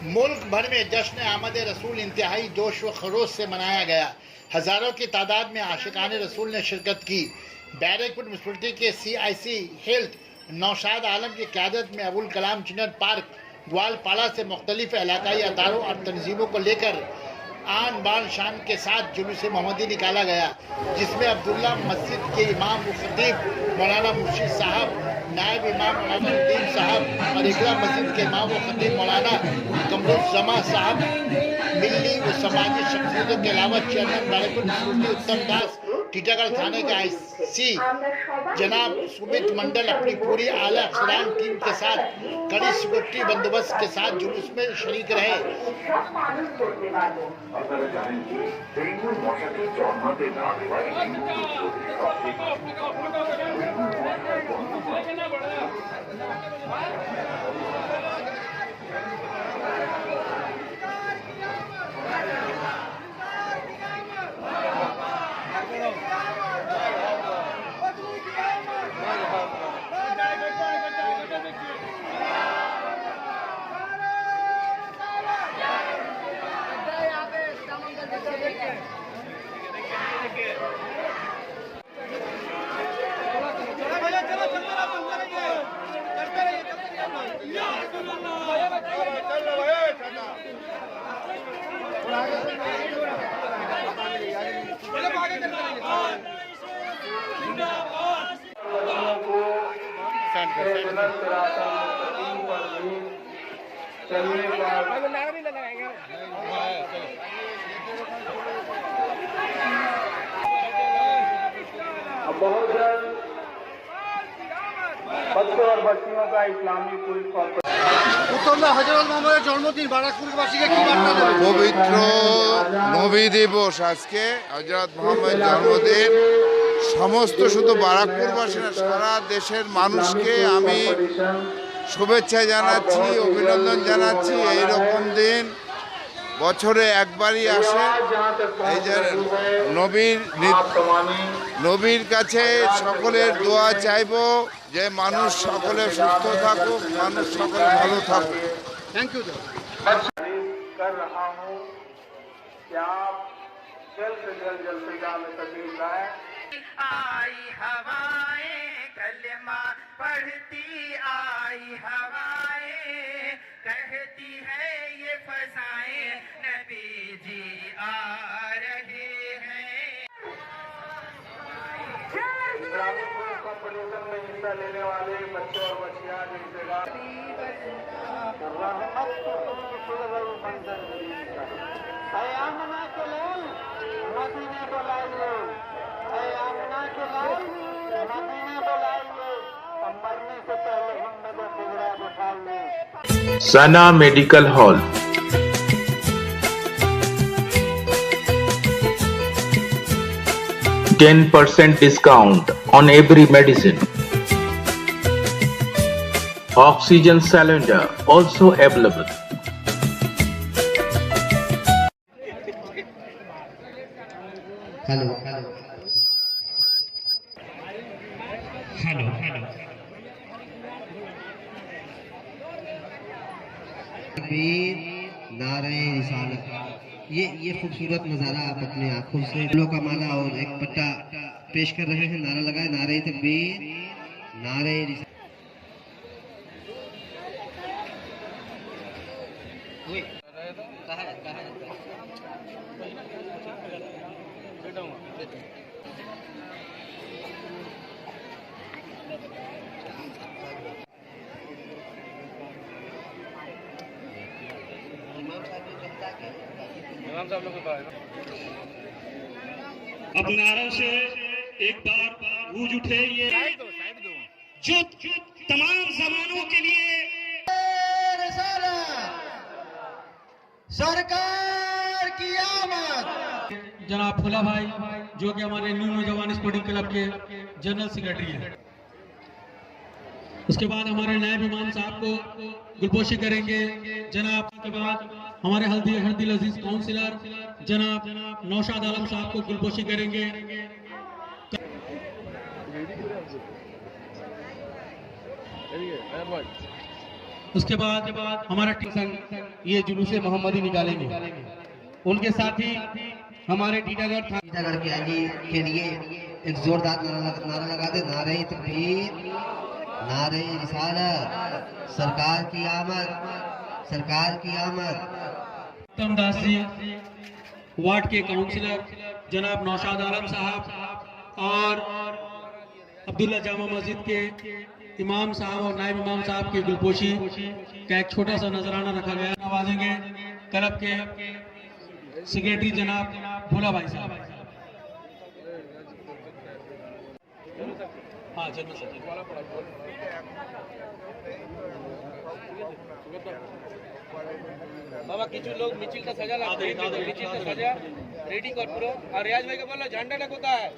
मुल्क भर में जश्न आमद रसूल इंतहाई जोश व खरोश से मनाया गया। हज़ारों की तादाद में आशिकान रसूल ने शिरकत की। बैरकपुर म्यूनसिपलिटी के CIC हेल्थ नौशाद आलम की क़यादत में अबुल कलाम चिल्ड्रन पार्क ग्वालपाड़ा से मुख्तलिफ इलाकाई अदारों और तंजीमों को लेकर आन बान शान के साथ जुलूस मोहम्मदी निकाला गया, जिसमें अब्दुल्ला मस्जिद के इमाम व खतीब मौलाना मुर्शिद साहब, नायब इमाम मौलाना उद्दीन साहब और इकरा मस्जिद के इमाम व खतीब मौलाना कमरुज़्ज़मा साहब, मिली व समाजी शख्सियतों के अलावा चेयरमैन बैरकपुर म्यूनसिपलिटी उत्तम दास, टीटागढ़ थाने के IC जनाब सुमित मंडल अपनी पूरी आला अफसरान टीम के साथ कड़ी सिक्योरिटी बंदोबस्त के साथ जुलूस में शरीक रहे। बहुत जल्द बच्चों और बच्चियों का इस्लामी पुलिस হযরত মুহাম্মদের জন্মদিন বারাকপুরবাসীকে কি বার্তা দেবেন? পবিত্র নবী দিবস আজকে হযরত মুহাম্মদ জন্মদিন। সমস্ত শুধু বারাকপুরবাসী না, সারা দেশের মানুষকে আমি শুভেচ্ছা জানাচ্ছি, অভিনন্দন জানাচ্ছি। এইরকম দিন বছরে একবারই আসে। এই যে নবীর কাছে সকলের দোয়া চাইব যে মানুষ সকলে সুস্থ থাকুক, মানুষ সকলে ভালো থাকুক। Thank you. कर रहा हूं कि आप जल्द से जल्द में तकलीफ लाए। आई हवाएं कलमा पढ़ती, आई हवाएं कहती है ये फसाएं, नबी जी आ रहे हैं। ग्रामीण पुलिस कंपटीशन में हिस्सा लेने वाले बच्चों और बच्चियां Sana medical hall, 10% discount on every medicine. Oxygen cylinder also available. Hello नारे रिसालत, ये खूबसूरत नज़ारा आप अपनी आंखों से फूलों का माला और एक पट्टा पेश कर रहे हैं। नारा लगाए, नारे तकबीर, नारे रिसालत। अब नारों से एक बार गूंज उठे ये जो तमाम जमानों के लिए सरकार की आमद। जनाब फुला भाई जो कि हमारे न्यू नौजवान स्पोर्टिंग क्लब के जनरल सेक्रेटरी हैं। उसके बाद हमारे नायब इमाम साहब को गुलपोशी करेंगे। जनाब के बाद हमारे हल्दी अजीज काउंसिलर जनाब नौशाद आलम साहब को गुलपोशी करेंगे। उसके बाद हमारा संघ ये जुलूस मोहम्मदी निकालेंगे। उनके साथ ही हमारे टीटागढ़ के लिए एक जोरदार नारा लगा दे, नारे तकबीर, नारे रिसालत, सरकार की आमद, सरकार की आमद। उत्तम दास जी, वार्ड के काउंसिलर जनाब नौशाद आलम साहब और अब्दुल्ला जामा मस्जिद के इमाम साहब और नायब इमाम साहब की गुलपोशी का एक छोटा सा नजराना रखा गया। नवाजेंगे क्लब के सेक्रेटरी जनाब भोला भाई साहब। हाँ चलो सर। बाबा किचु लोग मिचिल का सजा लगता है, मिचिल का सजा रेडी कर पूरा। और रियाज भाई का बोला झंडा होता है।